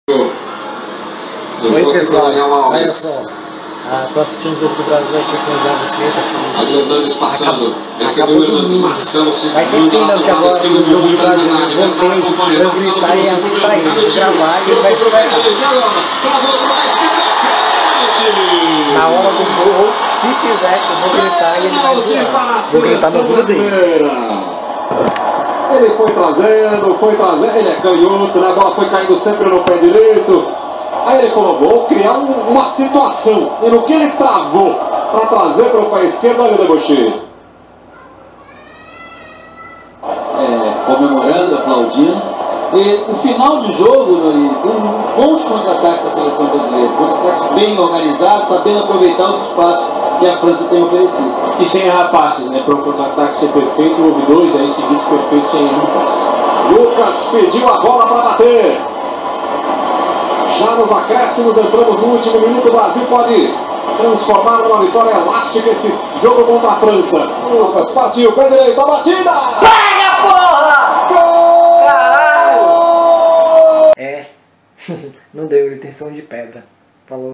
Oi pessoal, olha só, tô assistindo o jogo do Brasil aqui com os árbitros. Adriano Hernandes passando, recebeu o Hernandes, marcando, segurando lá do lado esquerdo, viu muita liberdade, vai acompanha, passando, trouxe o Fúria, canhotinho, trouxe o Fúria, canhotinho agora, travou na esquerda, pênalti! Na hora do gol, se fizer, eu vou gritar e ele vai voar. Vou gritar no gol dele. Ele foi trazendo, ele é canhoto, né? A bola foi caindo sempre no pé direito. Aí ele falou, vou criar uma situação. E no que ele travou para trazer para o pé esquerdo, olha o deboche. Comemorando, aplaudindo. E o final de jogo, com bons contra-ataques da seleção brasileira. Contra-ataques bem organizados, sabendo aproveitar o espaço que a França tem oferecido. E sem errar passes, né? Para o contra-ataque ser perfeito, houve dois aí seguidos perfeitos sem erro de passe. Lucas pediu a bola para bater. Já nos acréscimos, entramos no último minuto. O Brasil pode transformar numa vitória elástica esse jogo contra a França. Lucas partiu, pé direito, a batida! Pega, porra! Gol! Caralho! Não deu, ele tem som de pedra. Falou.